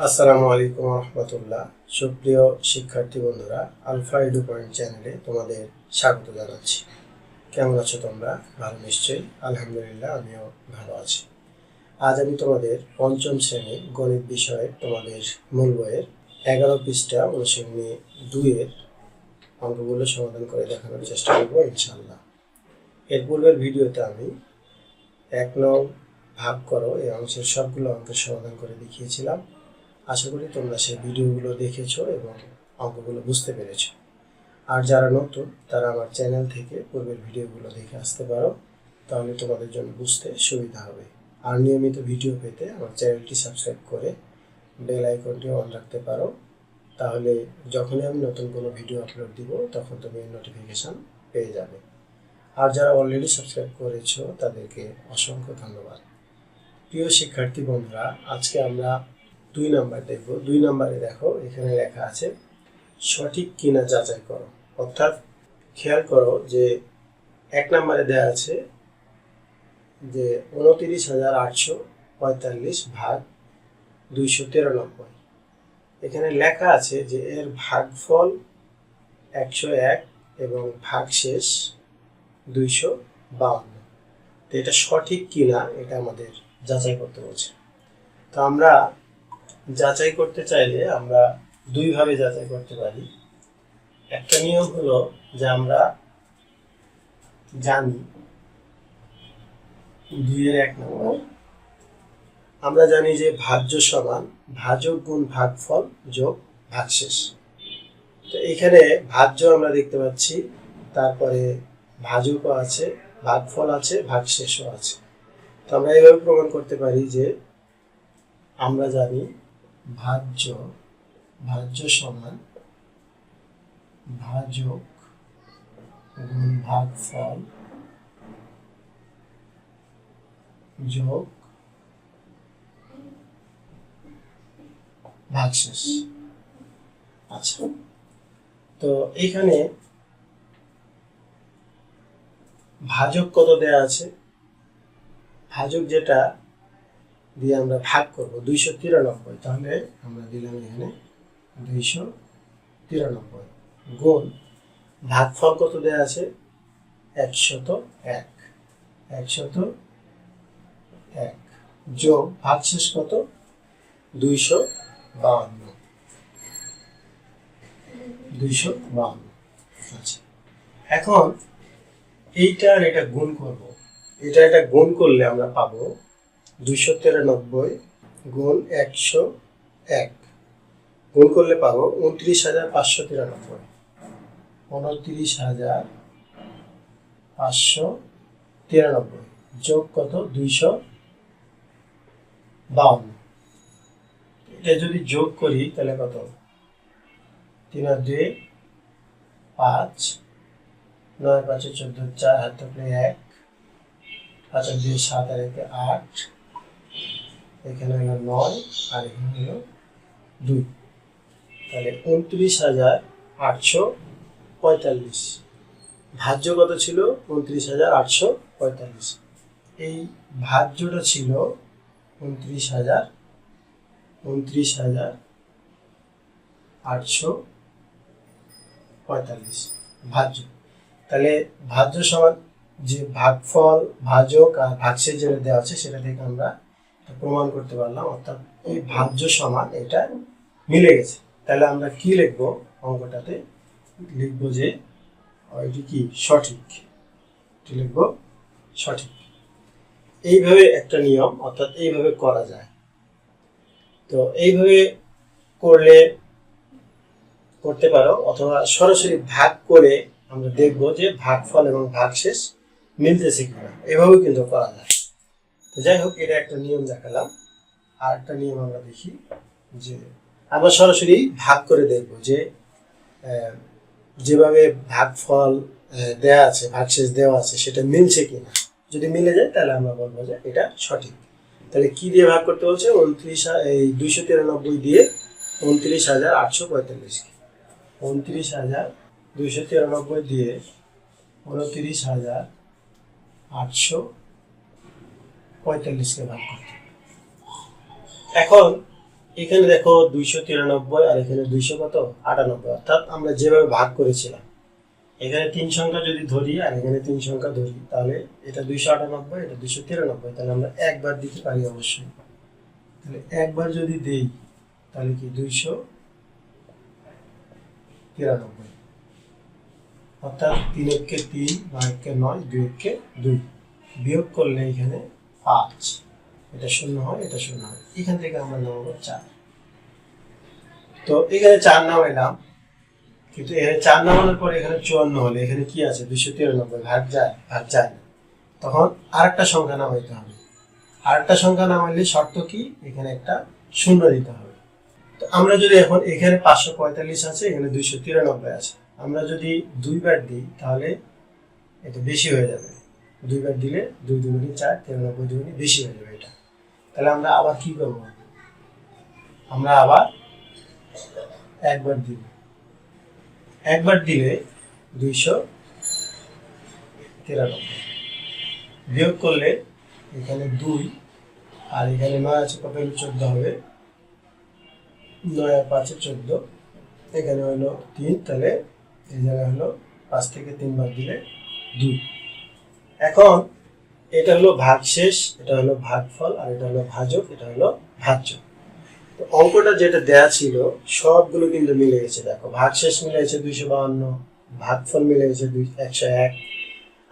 আসসালামু আলাইকুম রহমতুল্লাহ। সুপ্রিয় শিক্ষার্থী বন্ধুরা, আলফা এডু পয়েন্ট চ্যানেলে তোমাদের স্বাগত জানাচ্ছি। কেমন আছো তোমরা? ভালো নিশ্চয়ই। আলহামদুলিল্লাহ, আমিও ভালো আছি। আজ আমি তোমাদের পঞ্চম শ্রেণীর গণিত বিষয়ে তোমাদের মূল বইয়ের 11 পৃষ্ঠা অনুশীলনী 2-এর অঙ্কগুলো সমাধান করে দেখানোর চেষ্টা করব ইনশাআল্লাহ। এর পূর্বের ভিডিওতে আমি 1 নং ভাগ করো এই অংশের সবগুলো অঙ্কের সমাধান করে দেখিয়েছিলাম। আশা করি তোমরা সেই ভিডিওগুলো দেখেছো এবং অঙ্কগুলো বুঝতে পেরেছো। আর যারা নতুন তারা আমার চ্যানেল থেকে পূর্বের ভিডিওগুলো দেখে আসতে পারো, তাহলে তোমাদের জন্য বুঝতে সুবিধা হবে। আর নিয়মিত ভিডিও পেতে আমার চ্যানেলটি সাবস্ক্রাইব করে বেল আইকনটি অন রাখতে পারো, তাহলে যখনই আমি নতুন কোনো ভিডিও আপলোড দিব তখন তুমি নোটিফিকেশান পেয়ে যাবে। আর যারা অলরেডি সাবস্ক্রাইব করেছো তাদেরকে অসংখ্য ধন্যবাদ। প্রিয় শিক্ষার্থী বন্ধুরা, আজকে আমরা 2 নাম্বার দেখব। 2 নাম্বারে দেখো, এখানে লেখা আছে সঠিক কিনা যাচাই করো। অর্থাৎ খেয়াল করো যে 1 নাম্বারে দেওয়া আছে যে 29,845 ভাগ 293। এখানে লেখা আছে যে এর ভাগফল 101 এবং ভাগশেষ 252। তো এটা সঠিক কিনা এটা আমাদের যাচাই করতে বলছে। তো আমরা যাচাই করতে চাইলে আমরা দুইভাবে যাচাই করতে পারি। একটা নিয়ম হলো যে আমরা জানি 2-এর 1 নম্বর, আমরা জানি যে ভাজ্য সমান ভাজক গুণ ভাগফল যোগ ভাগশেষ। তো এখানে ভাজ্য আমরা দেখতে পাচ্ছি, তারপরে ভাজকও আছে, ভাগফল আছে, ভাগশেষও আছে। তো আমরা এইভাবে প্রমাণ করতে পারি যে আমরা জানি ভাজ্য সমান ভাজক গুণ ভাগফল যোগ ভাগশেষ। আচ্ছা, তো এইখানে ভাজক কত দেয়া আছে? ভাজক যেটা দিয়ে আমরা ভাগ করব 293, তাহলে আমরা দিলাম এখানে 293 গুণ ভাগফল কত দেয়া আছে? 101 যোগ ভাগশেষ কত? 252। আচ্ছা, এখন এইটা আর এটা গুণ করব। এটা গুণ করলে আমরা পাবো 293 গুণ 101 গুণ করলে পাবো 29,593। 29,593 যোগ কত? 252। এটা যদি যোগ করি তাহলে কত? 3 আর 2 5, 9 5 14, 4 হাত থাকলে 1, 5 আর 2 7 আর 1 8, এখানে হলো 9 আর এখানে হলো 2, তাহলে 29,845। ভাজ্য কত ছিল? 29,845। এই ভাজ্যটা ছিল 29,845 ভাজ্য। তাহলে ভাজ্য সমান যে ভাগফল, ভাজক আর ভাগশেষ যেটা দেওয়া আছে সেটা থেকে আমরা প্রমাণ করতে পারলাম, অর্থাৎ এই ভাজ্য সমান এটা মিলে গেছে। তাহলে আমরা কি লিখবো অঙ্কটাতে? লিখবো যে এটি কি সঠিক, লিখবো সঠিক। এইভাবে একটা নিয়ম, অর্থাৎ এইভাবে করা যায়। তো এইভাবে করতে পারো, অথবা সরাসরি ভাগ করে আমরা দেখব যে ভাগফল এবং ভাগশেষ মিলতেছে কিনা, এভাবেও কিন্তু করা যায়। তো যাই হোক, এটা একটা নিয়ম দেখালাম। আর একটা নিয়ম আমরা দেখি যে আমরা সরাসরি ভাগ করে দেখব যে যেভাবে ভাগফল দেওয়া আছে, ভাগশেষ দেওয়া আছে, সেটা মিলছে কিনা। যদি মিলে যায় তাহলে আমরা বলবো যে এটা সঠিক। তাহলে কি দিয়ে ভাগ করতে বলছে? 293 দিয়ে 29,845 কে 29,293 দিয়ে 29,845 কে ভাগ করতে। এখন এখানে দেখো 293 আর এখানে 200 কত 98, অর্থাৎ আমরা যেভাবে ভাগ করেছিলাম এখানে 3 সংখ্যা যদি ধরি আর এখানে 3 সংখ্যা ধরি তাহলে এটা 298, এটা 293, তাহলে আমরা একবার দিতে পারি অবশ্যই। তাহলে একবার যদি দেই তাহলে কি 293, অর্থাৎ 3 একে 3, 9 একে 9, 2 একে 2, বিয়োগ করলে এখানে 5, এটা 0 হয়, এটা 0 হয়, এখান থেকে আমরা নামাবো 4। তো এখানে 4 নামাইলাম, কিন্তু এখানে 4 নামানোর পরে এখানে 54 হলে এখানে কি আছে 293, ভাগ যায় না, তখন আরেকটা সংখ্যা নামাইতে হবে। আরেকটা সংখ্যা নামাইলে শর্ত কি এখানে একটা 0 দিতে হবে। তো আমরা যদি এখন এখানে 545 আছে, এখানে 293 আছে, আমরা যদি দুইবার দিই তাহলে এটা বেশি হয়ে যাবে। দুইবার দিলে 2 দুগুণে 4, 93 দুগুণে বেশি হয়ে যাবে এটা। তাহলে আমরা আবার কি করব, আমরা আবার একবার দিব। একবার দিলে 293, বিয়োগ করলে এখানে 2 আর এখানে 9 আছে, কত হলো 14 হবে, 9 আর 5 14, এখানে হলো 3, তাহলে এই জায়গায় হলো 5 থেকে 3 বার দিলে 2। এখন এটা হলো ভাগশেষ, এটা হলো ভাগফল, আর এটা হলো ভাজক, এটা হলো ভাজ্য। তো অঙ্কটা যেটা দেয়া ছিল সবগুলো কিন্তু মিলে গেছে। দেখো ভাগশেষ মিলে গেছে 252, ভাগফল মিলে গেছে 101,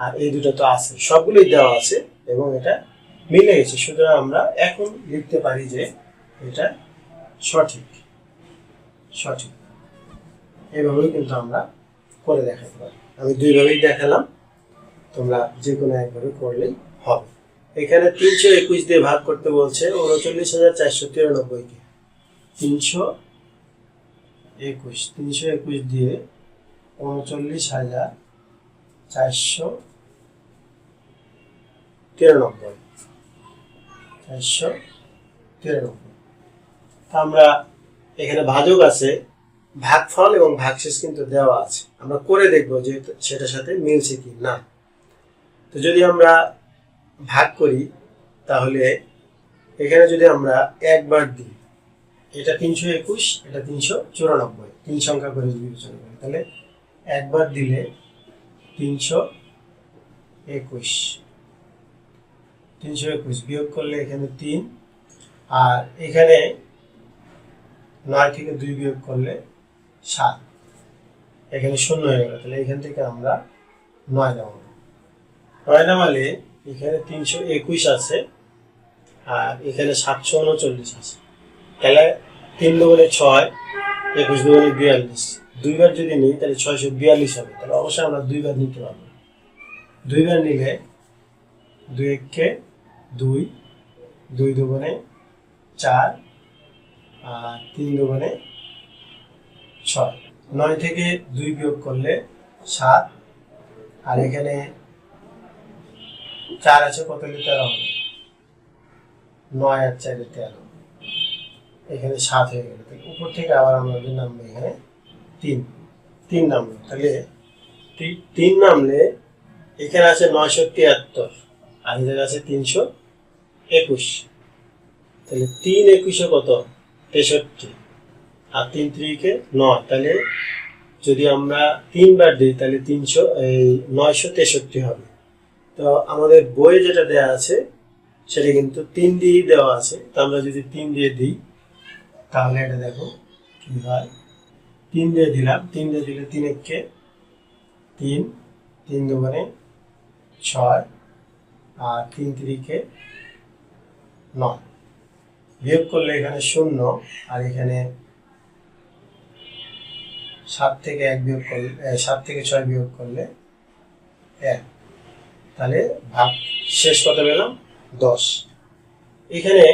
আর এই দুটো তো আছে, সবগুলোই দেওয়া আছে এবং এটা মিলে গেছে। সুতরাং আমরা এখন লিখতে পারি যে এটা সঠিক। এইভাবেই কিন্তু আমরা করে দেখাতে পারি। আমি দুইভাবেই দেখালাম, তোমরা যে কোনো একভাবে করলেই হবে। এখানে 321 দিয়ে ভাগ করতে বলছে 39,493 কে। 321 দিয়ে 39,493। আমরা এখানে ভাজক আছে, ভাগফল এবং ভাগশেষ কিন্তু দেওয়া আছে, আমরা করে দেখব যে সেটার সাথে মিলছে কি না। তো যদি আমরা ভাগ করি তাহলে এখানে যদি আমরা একবার দিই, এটা 321, এটা 394, 3 সংখ্যা করে যদি বিবেচনা করি তাহলে একবার দিলে 321 বিয়োগ করলে এখানে 3, আর এখানে 9 থেকে 2 বিয়োগ করলে 7, এখানে 0 হয়ে গেল। তাহলে এখান থেকে আমরা 9 নামাবো। 9 নামালে এখানে 321 আছে আর এখানে 739 আছে। তাহলে 3 দুগুণে 6, 21 দুগুণে 42, দুইবার যদি নিই তাহলে 642 হবে। তাহলে অবশ্যই আমরা দুইবার নিতে পারবো। দুইবার নিলে 2 একে 2, 2 দুগুণে 4, আর 3 দুগুণে 6, 9 থেকে 2 বিয়োগ করলে 7, আর এখানে 4 আছে, কত হলে 13 হবে, 9 আর 4 13, এখানে 7 হয়ে গেল। তাহলে উপর থেকে আবার আমাদের নামবে এখানে 3 নামলো। তাহলে 3 নামলে এখানে আছে 973 আর এখানে আছে 321। তাহলে 3 21 কত 63, আর 3 3 9, তাহলে যদি আমরা 3 বার দিই তাহলে 963 হবে। তো আমাদের বইয়ে যেটা দেওয়া আছে সেটা কিন্তু 3 দিয়েই দেওয়া আছে। তো আমরা যদি 3 দিয়ে দিই তাহলে এটা দেখো কি হয়। 3 দিয়ে দিলাম, 3 দিয়ে দিলে 3 একে 3, 3 দুগুণে 6, আর 3 3 9, বিয়োগ করলে এখানে 0, আর এখানে 7 থেকে 1 বিয়োগ করলে 7 থেকে 6 বিয়োগ করলে 1, তাহলে ভাগ শেষ কত পেলাম 10। এখানে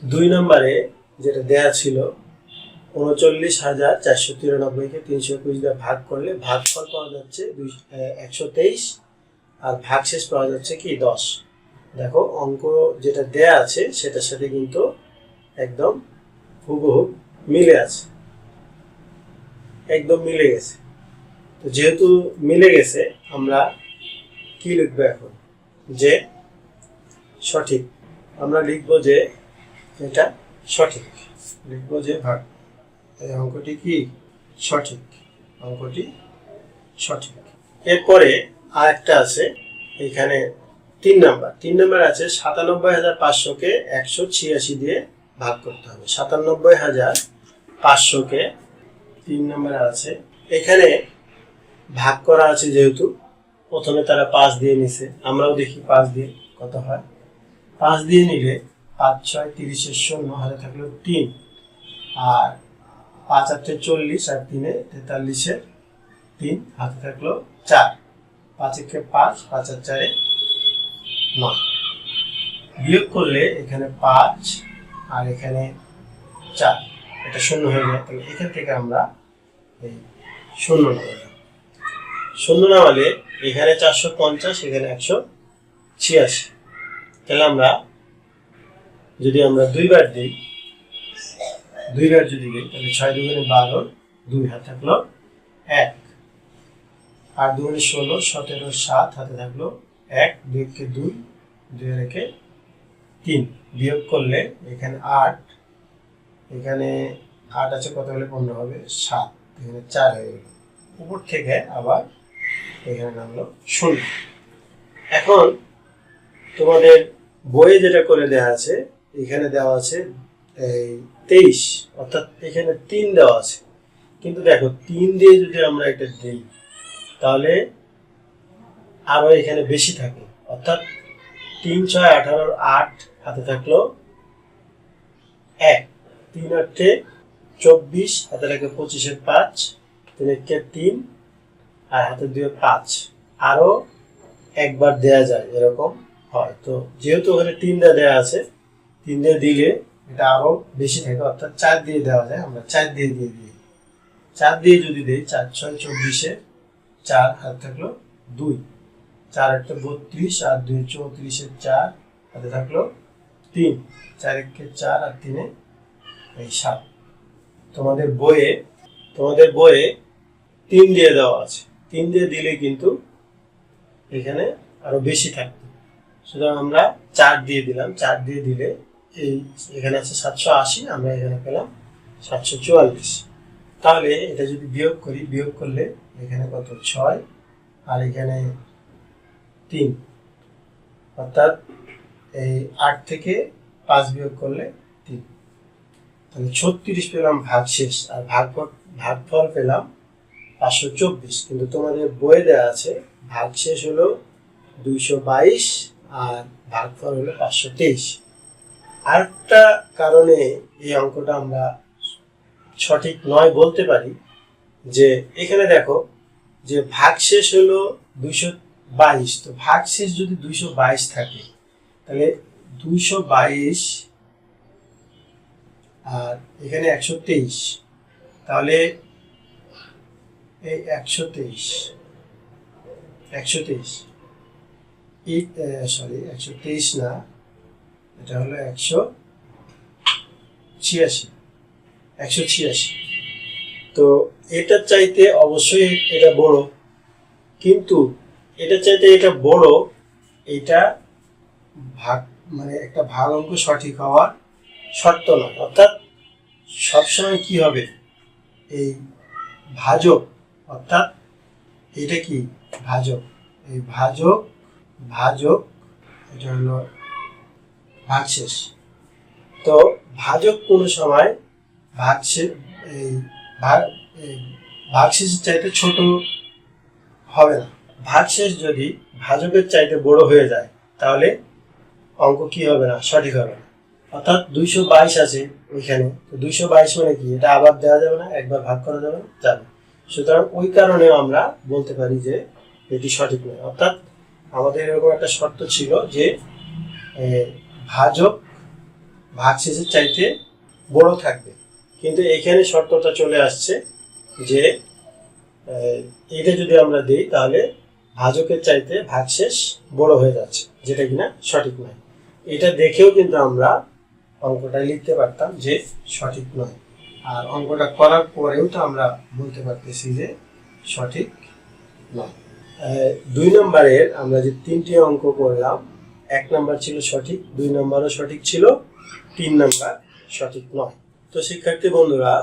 2 নম্বরে যেটা দেয়া ছিল 39,493 কে 321 দিয়ে ভাগ করলে ভাগফল পাওয়া যাচ্ছে 123, আর ভাগশেষ পাওয়া যাচ্ছে কি 10। দেখো অঙ্ক যেটা দেয়া আছে সেটার সাথে কিন্তু একদম হুবহু মিলে আছে, একদম মিলে গেছে। তো যেহেতু মিলে গেছে আমরা কি লিখবো এখন, যে সঠিক। আমরা লিখবো যে এটা সঠিক। লিখবো যে এই অঙ্কটি কি সঠিক, অঙ্কটি সঠিক। এরপরে আরেকটা আছে এখানে 3 নাম্বার আছে ৯৭,৫০০কে ১৮৬ দিয়ে ভাগ করতে হবে। ৯৭,৫০০কে 3 নম্বরে আছে, এখানে ভাগ করা আছে যেহেতু প্রথমে তারা ৫ দিয়ে নিছে, আমরাও দেখি ৫ দিয়ে কত হয়। ৫ দিয়ে নিলে ৫ ৬ ৩০ শূন্য, হাতে থাকলো ৩, আর ৫ ৮ ৪০ আর ৩ ৪৩ ৩, হাতে থাকলো ৪, ৫ ১ ৫, ৫ আর ৪ ৯। বিয়োগ করলে এখানে ৫ আর এখানে ৪, এটা শূন্য হয়ে যায়। তাহলে এখান থেকে আমরা এই শূন্য নামালাম। শূন্য নামালে এখানে ৪৫০, এখানে ১৮৬। তাহলে আমরা যদি দুইবার দিই, যদি দিই তাহলে ৬ দুগুণে ১২, ২ হাতে থাকলো ১, আর দুগুণে ১৬, ১৭ ৭, হাতে থাকলো ১, ২ কে ২, ২ রেখে ৩। বিয়োগ করলে এখানে ৮, এখানে ৮ আছে, কত হলে ১৫ হবে? ৭, এখানে ৪ হয়ে গেল। উপর থেকে আবার এখানে নামলো ০। এখন তোমাদের বইয়ে যেটা করে দেওয়া আছে, এখানে দেওয়া আছে এই ২৩, অর্থাৎ এখানে ৩ দেওয়া আছে। কিন্তু দেখো ৩ দিয়ে যদি আমরা এটা দিই তাহলে আরো এখানে বেশি থাকে, অর্থাৎ ৩ ৬ ১৮, ৮ হাতে থাকলো ১, ৩ ৮ ২৪, হাতে থাকে ২৫ ৫, ৩ ১ ৩, আর হাতে ২ ৫। আরো একবার দেয়া যায়, এরকম হয়। তো যেহেতু ওখানে ৩ দেওয়া আছে, ৩ দিয়ে দিলে এটা আরো বেশি থাকে, অর্থাৎ ৪ দিয়ে দেওয়া যায়। আমরা ৪ দিয়ে দিই। ৪ দিয়ে যদি দিই ৪ ৬ ২৪, ৪ হাতে থাকলো ২, ৪ ৮ ৩২, আর ২ ৩৪, ৪ হাতে থাকলো ৩, ৪ ১ ৪, আর ৩ এই ৭। তোমাদের বইয়ে ৩ দিয়ে দেওয়া আছে। ৩ দিয়ে দিলে কিন্তু এখানে আরো বেশি থাকবে, সুতরাং আমরা ৪ দিয়ে দিলাম। ৪ দিয়ে দিলে এখানে আছে ৭৮০, আমরা এখানে পেলাম ৭৪৪। তাহলে এটা যদি বিয়োগ করি, বিয়োগ করলে এখানে কত? ৬, আর এখানে ৩, অর্থাৎ এই ৮ থেকে ৫ বিয়োগ করলে ৩, তাহলে ৩৬ পেলাম ভাগশেষ, আর ভাগফল পেলাম ৫২৪। কিন্তু তোমাদের বইয়ে দেওয়া আছে ভাগশেষ হলো ২২২ আর ভাগফল হলো ৫২৩। আরেকটা কারণে এই অঙ্কটা আমরা সঠিক নয় বলতে পারি, যে এখানে দেখো যে ভাগশেষ হলো ২২২, তো ভাগশেষ যদি ২২২ থাকে তাহলে ২২২ আর এখানে ১২৩, তাহলে এই ১২৩ না, এটা হলো ১৮৬। তো এটার চাইতে অবশ্যই এটা বড়, কিন্তু এটার চাইতে এটা বড়, এটা ভাগ মানে একটা ভাগ অঙ্ক সঠিক হওয়ার শর্ত নয়। অর্থাৎ সবসময় কি হবে, এই ভাজক, অর্থাৎ এটা কি ভাজক, এই ভাজক এটা হলো ভাগশেষ। তো ভাজক কোনো সময় ভাগশেষের চাইতে ছোট হবে না। ভাগশেষ যদি ভাজকের চাইতে বড় হয়ে যায় তাহলে অঙ্ক কি হবে না, সঠিক হবে না। অর্থাৎ ২২২ আছে ওইখানে, তো ২২২ মানে কি, এটা আবার দেওয়া যাবে না, একবার ভাগ করা যাবে না, যাবে। সুতরাং ওই কারণেও আমরা বলতে পারি যে এটি সঠিক নয়। অর্থাৎ আমাদের এরকম একটা শর্ত ছিল যে ভাজক ভাগশেষের চাইতে বড় থাকবে, কিন্তু এখানে শর্তটা চলে আসছে যে এটা যদি আমরা দিই তাহলে ভাজকের চাইতে ভাগশেষ বড় হয়ে যাচ্ছে, যেটা কিনা সঠিক নয়। এটা দেখেও কিন্তু আমরা অঙ্কটা লিখতে পারতাম যে সঠিক নয়, আর অঙ্কটা করার পরেও তো আমরা বলতে পারতেছি যে সঠিক নয়। ২ নম্বরের আমরা যে ৩টি অঙ্ক করলাম, ১ নম্বর ছিল সঠিক, ২ নম্বরও সঠিক ছিল, ৩ নম্বর সঠিক নয়। তো শিক্ষার্থী বন্ধুরা,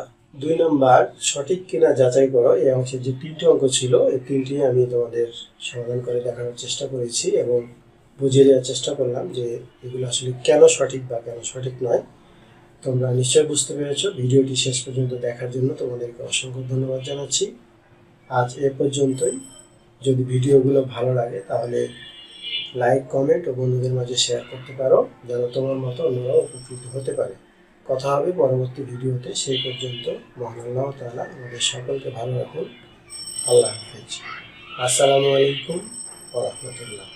2 নম্বর সঠিক কিনা যাচাই করো এই অংশের যে 3টি অঙ্ক ছিল এই 3টি আমি তোমাদের সমাধান করে দেখানোর চেষ্টা করেছি এবং বুঝিয়ে দেওয়ার চেষ্টা করলাম যে এগুলো আসলে কেন সঠিক বা কেন সঠিক নয়। তোমরা নিশ্চয়ই বুঝতে পেরেছো। ভিডিওটি শেষ পর্যন্ত দেখার জন্য তোমাদেরকে অসংখ্য ধন্যবাদ জানাচ্ছি। আজ এ পর্যন্তই। যদি ভিডিওগুলো ভালো লাগে তাহলে লাইক, কমেন্ট ও বন্ধুদের মাঝে শেয়ার করতে পারো, যেন তোমার মতো অন্যরাও উপকৃত হতে পারে। কথা হবে পরবর্তী ভিডিওতে। সেই পর্যন্ত মহান আল্লাহ তাআলা আমাদের সকলকে ভালো রাখুন। আল্লাহ হাফেজ। আসসালামু আলাইকুম ওয়া রাহমাতুল্লাহ।